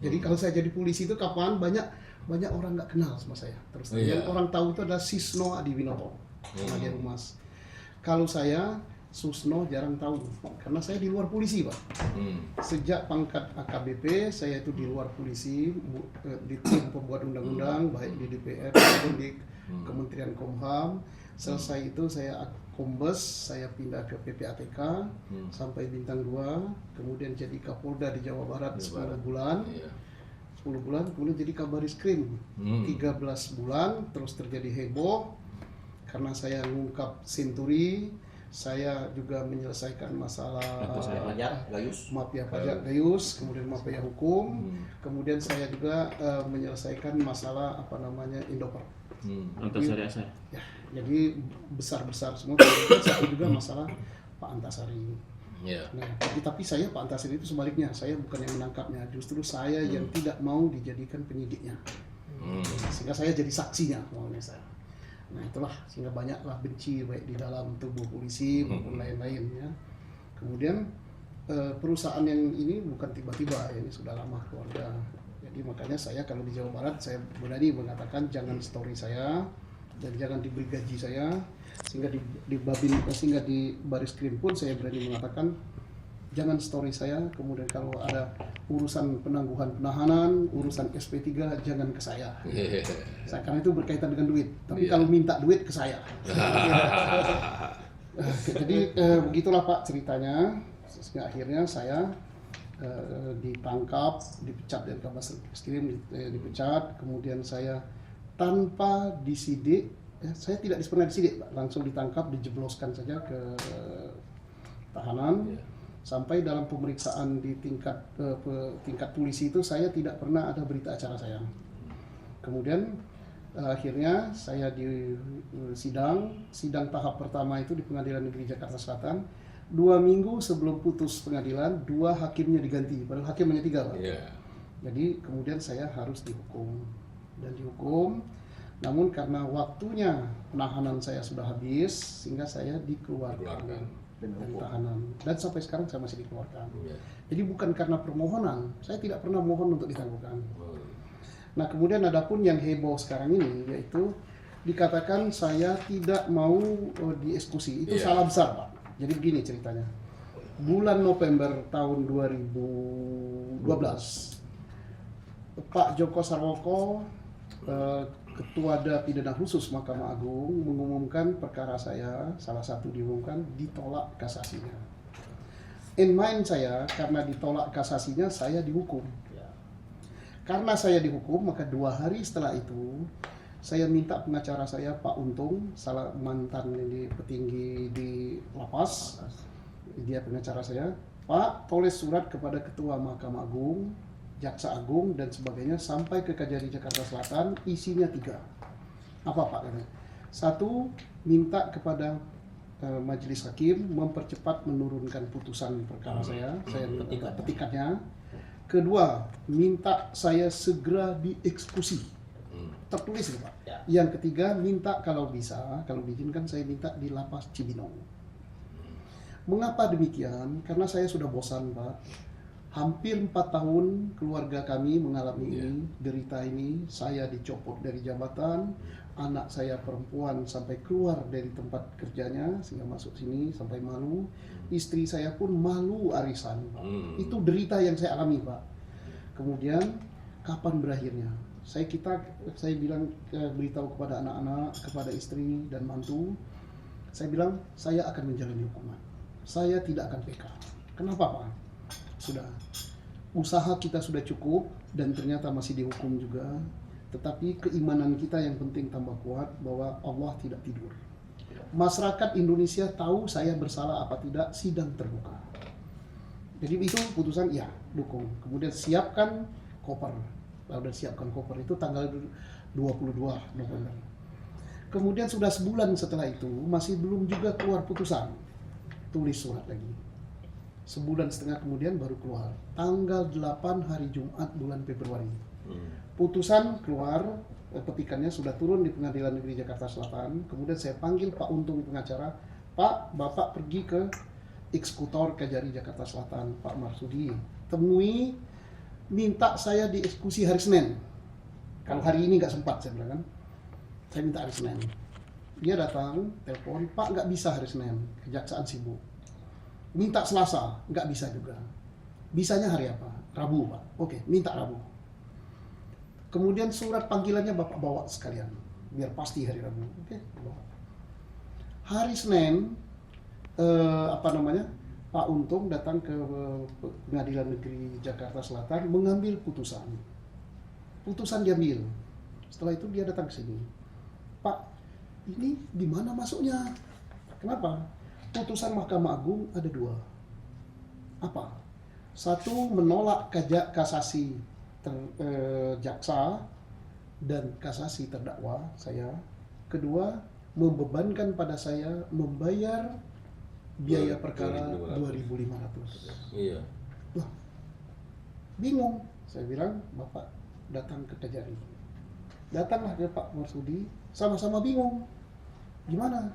Jadi kalau saya jadi polisi itu kapan banyak orang nggak kenal sama saya. Terus yang orang tahu itu adalah Sisno Adiwinoto, Nadia Rumas. Kalau saya Susno jarang tahu karena saya di luar polisi, Pak. Sejak pangkat AKBP saya itu di luar polisi, di tim pembuat undang-undang baik di DPR maupun di Kementerian Kumham. Selesai itu saya Kombes, saya pindah ke PPATK sampai bintang 2, kemudian jadi Kapolda di Jawa Barat 10 bulan. 10 bulan, kemudian jadi Kabarisskrim 13 bulan, terus terjadi heboh karena saya ngungkap Senturi. Saya juga menyelesaikan masalah mafia pajak Gayus, kemudian mafia hukum, kemudian saya juga menyelesaikan masalah Indoper. Ya, jadi besar-besar semua. Satu juga masalah Pak Antasari. Nah, tapi saya Pak Antasari itu sebaliknya, saya bukan yang menangkapnya, justru saya yang tidak mau dijadikan penyidiknya, sehingga saya jadi saksinya maunya saya. Nah itulah sehingga banyaklah benci baik di dalam tubuh polisi maupun lain-lain ya. Kemudian perusahaan yang ini bukan tiba-tiba ya, ini sudah lama keluarga. Jadi makanya saya kalau di Jawa Barat saya berani mengatakan jangan story saya dan jangan diberi gaji saya, sehingga sehingga di Barisskrim pun saya berani mengatakan jangan story saya. Kemudian kalau ada urusan penangguhan penahanan, urusan SP3 jangan ke saya. Karena itu berkaitan dengan duit. Tapi kalau minta duit ke saya. Jadi begitulah Pak ceritanya. Sehingga akhirnya saya ditangkap, dipecat dari Kabarisskrim, dipecat. Kemudian saya tanpa disidik, saya tidak pernah disidik, Pak. Langsung ditangkap, dijebloskan saja ke tahanan. Sampai dalam pemeriksaan di tingkat polisi itu saya tidak pernah ada berita acara saya. Kemudian akhirnya saya di sidang tahap pertama itu di Pengadilan Negeri Jakarta Selatan. 2 minggu sebelum putus pengadilan, 2 hakimnya diganti, padahal hakim hanya 3, Pak. Jadi kemudian saya harus dihukum. Namun karena waktunya penahanan saya sudah habis, sehingga saya dikeluarkan dari tahanan, dan sampai sekarang saya masih dikeluarkan. Jadi bukan karena permohonan, saya tidak pernah mohon untuk ditangguhkan. Nah kemudian adapun yang heboh sekarang ini yaitu dikatakan saya tidak mau dieksekusi, itu salah besar, Pak. Jadi begini ceritanya, bulan November tahun 2012 Pak Joko Sarwoko, Ketua Pidana Khusus Mahkamah Agung, mengumumkan perkara saya, salah satu diumumkan, ditolak kasasinya. In mind saya, karena ditolak kasasinya, saya dihukum. Karena saya dihukum, maka 2 hari setelah itu, saya minta pengacara saya, Pak Untung, salah mantan petinggi di lapas, dia pengacara saya, Pak, tulis surat kepada Ketua Mahkamah Agung, Jaksa Agung dan sebagainya sampai ke Kejari Jakarta Selatan, isinya 3. Apa Pak? 1, minta kepada majelis hakim mempercepat menurunkan putusan perkara saya minta petikannya. 2, minta saya segera dieksekusi. Tertulis Pak. Yang 3, minta kalau bisa, kalau diizinkan saya minta di lapas Cibinong. Mengapa demikian? Karena saya sudah bosan, Pak. Hampir 4 tahun keluarga kami mengalami ini, derita ini. Saya dicopot dari jabatan, anak saya perempuan sampai keluar dari tempat kerjanya sehingga masuk sini sampai malu. Istri saya pun malu arisan, Pak. Itu derita yang saya alami, Pak. Kemudian kapan berakhirnya? Saya beritahu kepada anak-anak, kepada istri dan mantu. Saya bilang saya akan menjalani hukuman. Saya tidak akan PK. Kenapa, Pak? Sudah usaha kita sudah cukup dan ternyata masih dihukum juga, tetapi keimanan kita yang penting tambah kuat bahwa Allah tidak tidur. Masyarakat Indonesia tahu saya bersalah apa tidak, sidang terbuka. Jadi itu putusan ya, dukung. Kemudian siapkan koper. Lalu siapkan koper itu tanggal 22 November. Kemudian sudah sebulan setelah itu masih belum juga keluar putusan. Tulis surat lagi. Sebulan setengah kemudian baru keluar. Tanggal 8 hari Jumat bulan Februari. Putusan keluar, petikannya sudah turun di Pengadilan Negeri Jakarta Selatan. Kemudian saya panggil Pak Untung pengacara, Pak, Bapak pergi ke eksekutor Kejari Jakarta Selatan, Pak Marsudi. Temui minta saya dieksekusi hari Senin. Kalau hari ini nggak sempat, saya bilang kan, saya minta hari Senin. Dia datang, telepon, Pak nggak bisa hari Senin, kejaksaan sibuk. Minta Selasa, nggak bisa juga. Bisanya hari apa? Rabu, Pak. Oke, minta Rabu. Kemudian surat panggilannya Bapak bawa sekalian, biar pasti hari Rabu. Oke, bawa. Hari Senin, Pak Untung datang ke Pengadilan Negeri Jakarta Selatan mengambil putusan. Putusan diambil. Setelah itu dia datang ke sini. Pak, ini di mana masuknya? Kenapa? Putusan Mahkamah Agung ada dua. Apa? Satu, menolak kasasi jaksa dan kasasi terdakwa saya. Kedua, membebankan pada saya membayar biaya perkara 2.500. Iya. Wah, bingung. Saya bilang, Bapak datang ke Kejari. Datanglah ke Pak Marsudi, sama-sama bingung. Gimana?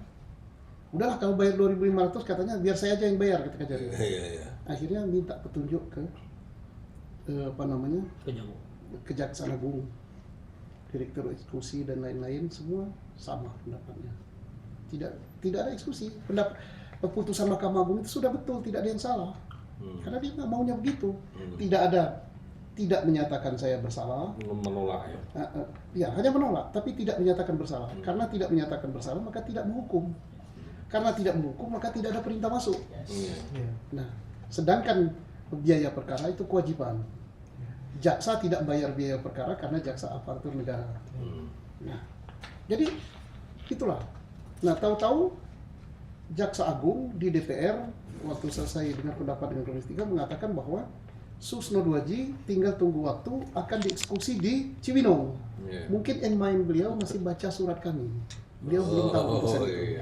Udahlah kalau bayar 2.500 katanya biar saya aja yang bayar, kata Kejari. Iya. Akhirnya minta petunjuk ke Kejaksaan Agung, Direktur Eksekusi dan lain-lain, semua sama pendapatnya. Tidak ada eksekusi. Putusan Mahkamah Agung itu sudah betul, tidak ada yang salah. Karena dia nggak maunya begitu. Tidak menyatakan saya bersalah. Menolak ya. Ya, hanya menolak, tapi tidak menyatakan bersalah. Karena tidak menyatakan bersalah, maka tidak menghukum. Karena tidak menghukum, maka tidak ada perintah masuk. Nah, sedangkan biaya perkara itu kewajiban. Jaksa tidak bayar biaya perkara karena jaksa aparatur negara. Nah, jadi itulah. Nah, tahu-tahu Jaksa Agung di DPR waktu selesai dengan pendapat dengan Komisi 3 mengatakan bahwa Susno 2J tinggal tunggu waktu akan dieksekusi di Cibinong. Mungkin in mind beliau masih baca surat kami. Beliau belum tahu putusan itu.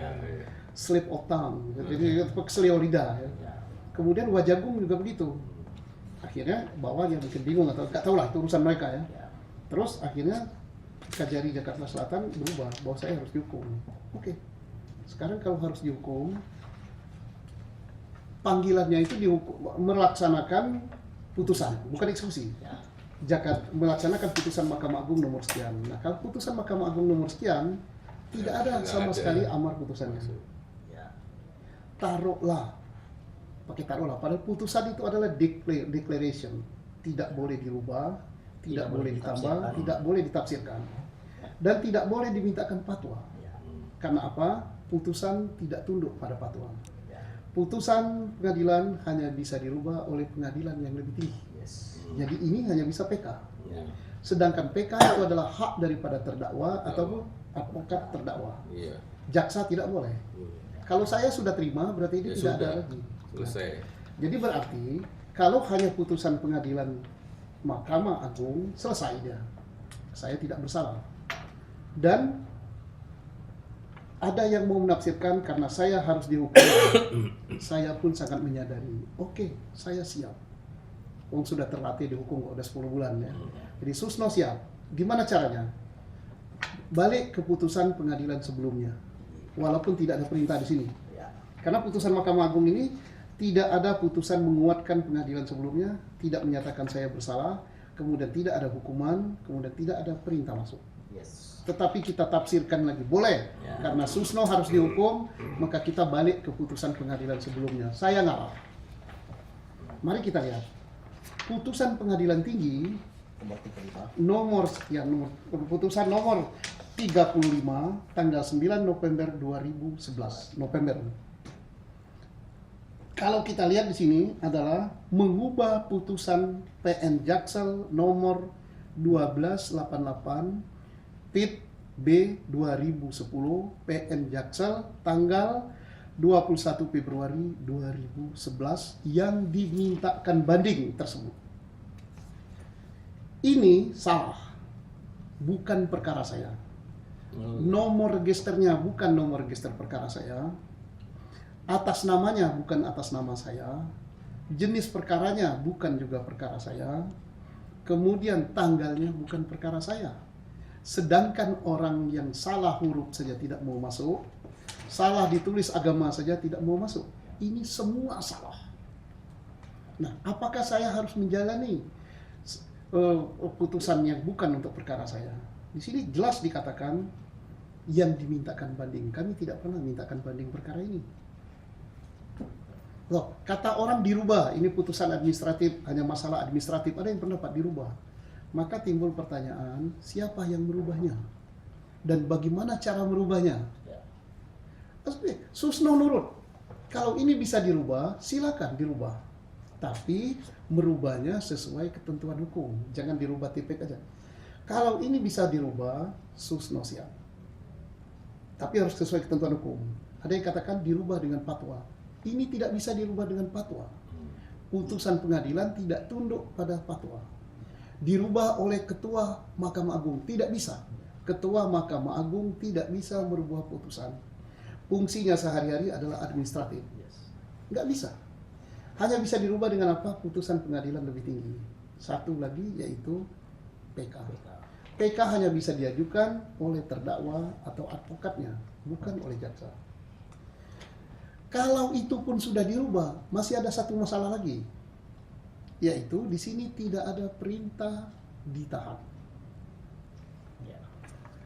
Slip of tongue, jadi keselio lidah. Ya. Kemudian Wajagung juga begitu. Akhirnya bahwa dia mungkin bingung atau nggak tahu lah, itu urusan mereka ya. Terus akhirnya Kejari Jakarta Selatan berubah bahwa saya harus dihukum. Oke. Sekarang kalau harus dihukum, panggilannya itu melaksanakan putusan, bukan eksekusi. Melaksanakan putusan Mahkamah Agung nomor sekian. Nah, kalau putusan Mahkamah Agung nomor sekian, tidak ada sama sekali amar putusannya. Taruhlah, padahal putusan itu adalah declaration, tidak boleh dirubah, tidak boleh ditambah, tidak boleh ditafsirkan, dan tidak boleh dimintakan fatwa. Karena apa? Putusan tidak tunduk pada fatwa. Putusan pengadilan hanya bisa dirubah oleh pengadilan yang lebih tinggi. Jadi ini hanya bisa PK. Sedangkan PK itu adalah hak daripada terdakwa ataupun advokat terdakwa. Jaksa tidak boleh. Kalau saya sudah terima, berarti ini tidak ada lagi. Selesai. Jadi berarti kalau hanya putusan pengadilan Mahkamah Agung, selesai dia. Saya tidak bersalah. Dan ada yang mau menafsirkan karena saya harus dihukum. Saya pun sangat menyadari, oke, saya siap. Wong sudah terlatih dihukum kok udah 10 bulan ya. Jadi Susno siap. Gimana caranya? Balik ke putusan pengadilan sebelumnya. Walaupun tidak ada perintah di sini. Karena putusan Mahkamah Agung ini tidak ada putusan menguatkan pengadilan sebelumnya, tidak menyatakan saya bersalah, kemudian tidak ada hukuman, kemudian tidak ada perintah masuk. Tetapi kita tafsirkan lagi, boleh, karena Susno harus dihukum, maka kita balik ke putusan pengadilan sebelumnya. Saya ngalah. Mari kita lihat. Putusan pengadilan tinggi, putusan nomor 35, tanggal 9 November 2011. Kalau kita lihat di sini adalah mengubah putusan PN Jaksel nomor 1288 PIT B 2010 PN Jaksel tanggal 21 Februari 2011 yang dimintakan banding tersebut. Ini salah, bukan perkara saya. Nomor registernya bukan nomor register perkara saya. Atas namanya bukan atas nama saya. Jenis perkaranya bukan juga perkara saya. Kemudian tanggalnya bukan perkara saya. Sedangkan orang yang salah huruf saja tidak mau masuk, salah ditulis agama saja tidak mau masuk. Ini semua salah. Nah, apakah saya harus menjalani putusan yang bukan untuk perkara saya. Di sini jelas dikatakan yang dimintakan banding. Kami tidak pernah mintakan banding perkara ini. Loh, kata orang dirubah, ini putusan administratif, hanya masalah administratif, ada yang pendapat dirubah. Maka timbul pertanyaan, siapa yang merubahnya? Dan bagaimana cara merubahnya? Susno nurut. Kalau ini bisa dirubah, silakan dirubah. Tapi merubahnya sesuai ketentuan hukum. Jangan dirubah tipik aja. Kalau ini bisa dirubah, Susno siap. Tapi harus sesuai ketentuan hukum. Ada yang katakan dirubah dengan fatwa. Ini tidak bisa dirubah dengan fatwa. Putusan pengadilan tidak tunduk pada fatwa. Dirubah oleh Ketua Mahkamah Agung. Tidak bisa. Ketua Mahkamah Agung tidak bisa merubah putusan. Fungsinya sehari-hari adalah administratif. Nggak bisa. Hanya bisa dirubah dengan apa? Putusan pengadilan lebih tinggi. Satu lagi yaitu PK. PK hanya bisa diajukan oleh terdakwa atau advokatnya, bukan oleh jaksa. Kalau itu pun sudah dirubah, masih ada satu masalah lagi, yaitu di sini tidak ada perintah ditahan.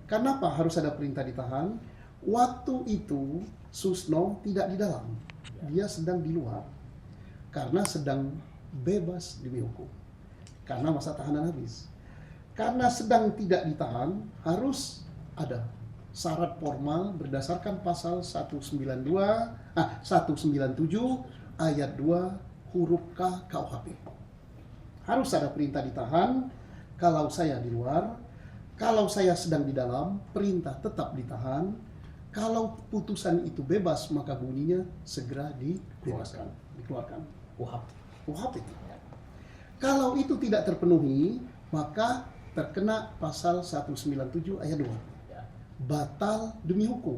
Kenapa harus ada perintah ditahan? Waktu itu Susno tidak di dalam, dia sedang di luar, karena sedang bebas demi hukum, karena masa tahanan habis. Karena sedang tidak ditahan, harus ada syarat formal berdasarkan pasal 197 ayat 2 huruf K KUHP. Harus ada perintah ditahan. Kalau saya di luar, kalau saya sedang di dalam, perintah tetap ditahan. Kalau putusan itu bebas, maka bunyinya segera dibebaskan, dikeluarkan. UHP itu. Kalau itu tidak terpenuhi, maka terkena pasal 197 ayat 2. Batal demi hukum.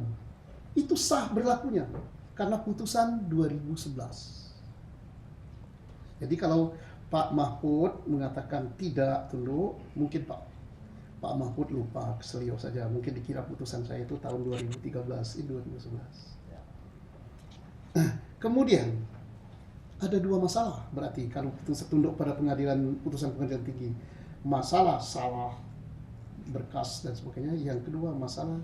Itu sah berlakunya karena putusan 2011. Jadi kalau Pak Mahfud mengatakan tidak tunduk, mungkin Pak Mahfud lupa, keselio saja. Mungkin dikira putusan saya itu tahun 2013, ini 2011. Kemudian ada dua masalah berarti kalau putusan tunduk pada putusan pengadilan tinggi. Masalah salah berkas dan sebagainya. Yang kedua masalah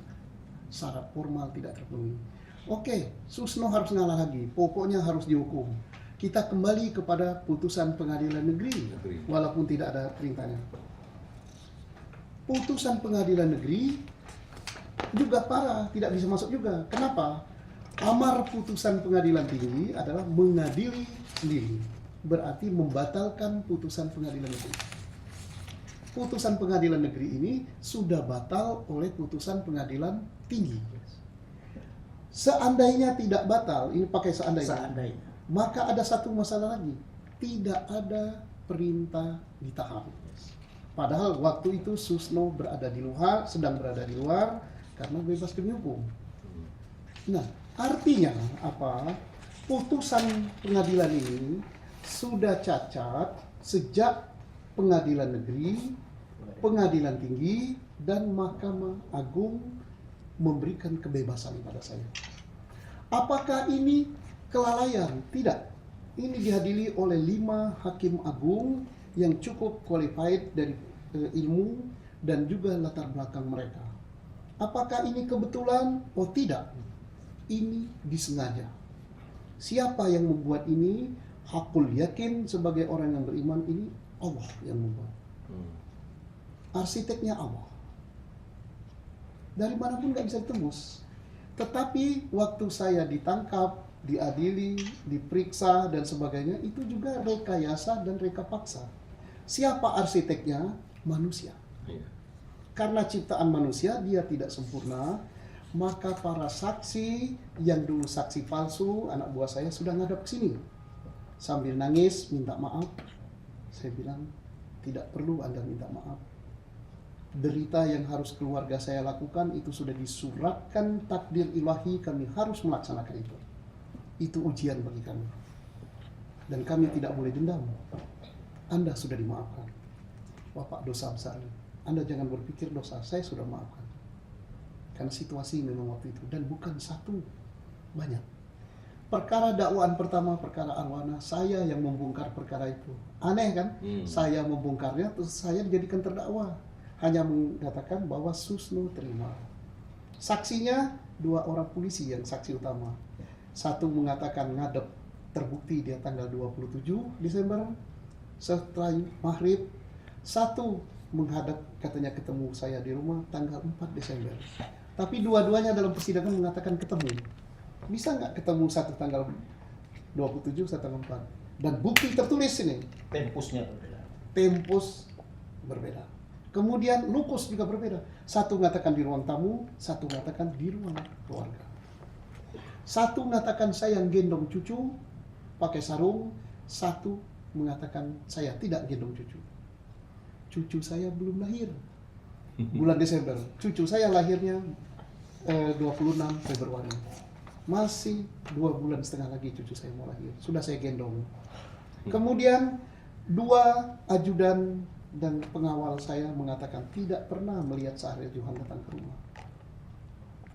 syarat formal tidak terpenuhi. Oke, Susno harus ngalah lagi. Pokoknya harus dihukum. Kita kembali kepada putusan pengadilan negeri, walaupun tidak ada perintahnya. Putusan pengadilan negeri juga parah, tidak bisa masuk juga. Kenapa? Amar putusan pengadilan tinggi adalah mengadili sendiri. Berarti membatalkan putusan pengadilan negeri. Putusan pengadilan negeri ini sudah batal oleh putusan pengadilan tinggi. Seandainya tidak batal, ini pakai seandainya. Maka ada satu masalah lagi, tidak ada perintah ditahan. Padahal waktu itu Susno sedang berada di luar karena bebas demi hukum. Nah, artinya apa? Putusan pengadilan ini sudah cacat sejak pengadilan negeri, pengadilan tinggi, dan Mahkamah Agung memberikan kebebasan pada saya. Apakah ini kelalaian? Tidak. Ini dihadiri oleh 5 hakim agung yang cukup qualified dari ilmu dan juga latar belakang mereka. Apakah ini kebetulan? Oh tidak. Ini disengaja. Siapa yang membuat ini? Hakul yakin sebagai orang yang beriman ini Allah yang membuat. Arsiteknya Allah. Dari manapun nggak bisa ditembus. Tetapi waktu saya ditangkap, diadili, diperiksa dan sebagainya, itu juga rekayasa dan reka paksa. Siapa arsiteknya? Manusia. Karena ciptaan manusia dia tidak sempurna, maka para saksi yang dulu saksi palsu, anak buah saya sudah ngadap ke sini. Sambil nangis, minta maaf. Saya bilang, tidak perlu Anda minta maaf. Derita yang harus keluarga saya lakukan itu sudah disuratkan takdir ilahi, kami harus melaksanakan itu. Itu ujian bagi kami. Dan kami tidak boleh dendam. Anda sudah dimaafkan. Bapak dosa besar. Anda jangan berpikir dosa, saya sudah maafkan. Karena situasi memang waktu itu. Dan bukan satu, banyak. perkara dakwaan pertama, perkara Arowana, saya yang membongkar perkara itu. Aneh kan? Saya membongkarnya, terus saya dijadikan terdakwa. Hanya mengatakan bahwa Susno terima. Saksinya 2 orang polisi yang saksi utama. Satu mengatakan ngadep, terbukti dia tanggal 27 Desember setelah maghrib. Satu menghadap, katanya ketemu saya di rumah tanggal 4 Desember. Tapi dua-duanya dalam persidangan mengatakan ketemu. Bisa nggak ketemu satu tanggal 27, satu tanggal 4? Dan bukti tertulis ini. Tempusnya berbeda. Tempus berbeda. Kemudian lukus juga berbeda. Satu mengatakan di ruang tamu, satu mengatakan di ruang keluarga. Satu mengatakan saya yang gendong cucu pakai sarung, satu mengatakan saya tidak gendong cucu. Cucu saya belum lahir. Bulan Desember. Cucu saya lahirnya 26 Februari. Masih 2,5 bulan lagi cucu saya mau lahir. Sudah saya gendong. Kemudian 2 ajudan dan pengawal saya mengatakan tidak pernah melihat Syahril Johan datang ke rumah.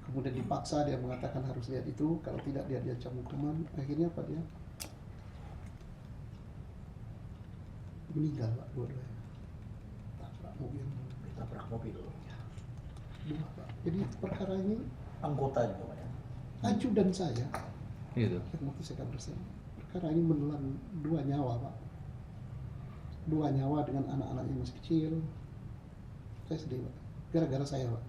Kemudian dipaksa dia mengatakan harus lihat itu, kalau tidak dia diancam hukuman. Akhirnya apa dia? Meninggal Pak, dua-duanya. Tabrak mobil. Tabrak mobil. Ya, 2 Pak. Jadi perkara ini Anggota juga Pak ya. ajudan saya Gitu. yang waktu saya bersama. Perkara ini menelan 2 nyawa Pak. 2 nyawa dengan anak-anaknya masih kecil. Saya sedih Pak. Gara-gara saya Pak.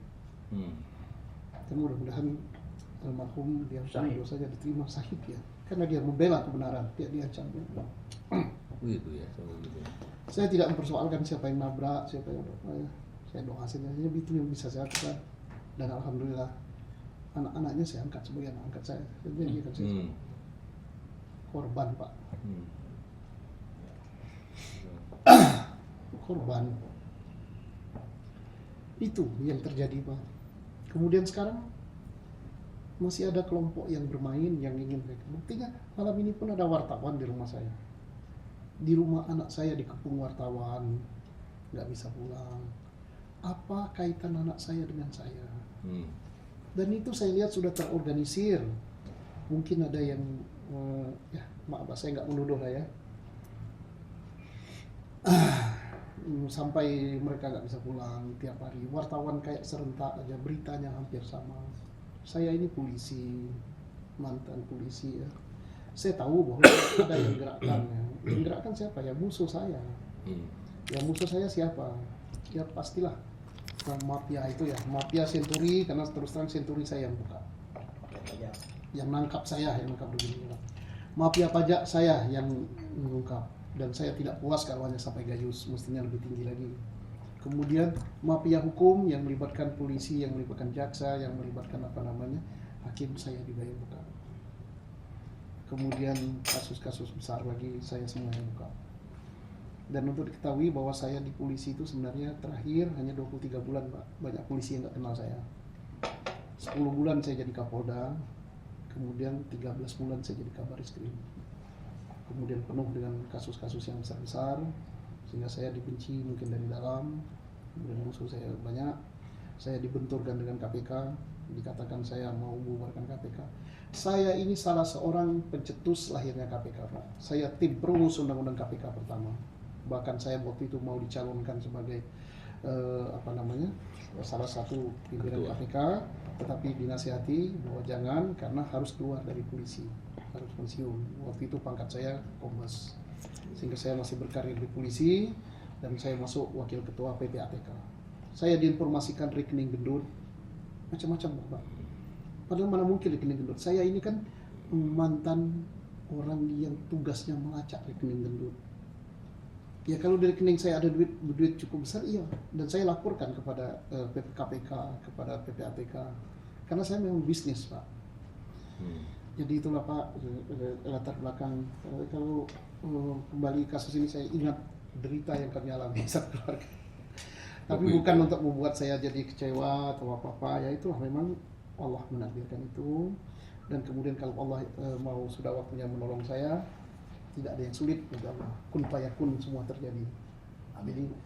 Dan mudah-mudahan almarhum dia Syahid. dosanya diterima syahid ya. Karena dia membela kebenaran, dia diancam. Gitu ya, selalu gitu. Saya tidak mempersoalkan siapa yang nabrak, siapa yang saya doa saja itu yang bisa saya lakukan. Dan alhamdulillah anak-anaknya saya angkat sebagai anak angkat saya. Jadi kan saya korban Pak. Korban. Itu yang terjadi Pak. Kemudian sekarang masih ada kelompok yang bermain yang ingin. Buktinya malam ini pun ada wartawan di rumah saya. Di rumah anak saya dikepung wartawan, nggak bisa pulang. Apa kaitan anak saya dengan saya? Dan itu saya lihat sudah terorganisir. Mungkin ada yang, ya maaf saya nggak menuduh lah ya. Sampai mereka nggak bisa pulang tiap hari. Wartawan kayak serentak aja, beritanya hampir sama. Saya ini polisi, mantan polisi ya. Saya tahu bahwa ada yang gerakkannya. Yang gerakkan siapa? Ya musuh saya. Ya musuh saya siapa? Ya pastilah mafia itu ya, mafia Senturi, karena terus terang Senturi saya yang buka. Yang nangkap saya, yang nangkap begini. Mafia pajak saya yang mengungkap. Dan saya tidak puas kalau hanya sampai Gayus, mestinya lebih tinggi lagi. Kemudian mafia hukum yang melibatkan polisi, yang melibatkan jaksa, yang melibatkan hakim, saya juga yang buka. Kemudian kasus-kasus besar lagi saya semua yang buka. Dan untuk diketahui bahwa saya di polisi itu sebenarnya terakhir hanya 23 bulan Pak. Banyak polisi yang nggak kenal saya. 10 bulan saya jadi Kapolda, kemudian 13 bulan saya jadi Kabar Eskrim. Kemudian penuh dengan kasus-kasus yang besar-besar, sehingga saya dibenci mungkin dari dalam, kemudian musuh saya banyak. Saya dibenturkan dengan KPK, dikatakan saya mau membubarkan KPK. Saya ini salah seorang pencetus lahirnya KPK Pak. Saya tim perumus undang-undang KPK pertama. Bahkan saya waktu itu mau dicalonkan sebagai salah satu pimpinan KPK, tetapi dinasihati bahwa jangan karena harus keluar dari polisi, harus pensiun. Waktu itu pangkat saya Kombes, sehingga saya masih berkarir di polisi dan saya masuk wakil ketua PPATK. Saya diinformasikan rekening gendut, macam-macam Pak. Padahal mana mungkin rekening gendut. Saya ini kan mantan orang yang tugasnya melacak rekening gendut. Ya kalau di rekening saya ada duit cukup besar, iya. Dan saya laporkan kepada KPK, kepada PPATK. Karena saya memang bisnis Pak. Jadi itulah Pak latar belakang. Kalau kembali kasus ini saya ingat derita yang kami alami saat keluarga. Tapi bukan untuk membuat saya jadi kecewa atau apa-apa. Ya itulah memang Allah menakdirkan itu. Dan kemudian kalau Allah mau sudah waktunya menolong saya, tidak ada yang sulit, insya Allah. Kun fayakun semua terjadi. Jadi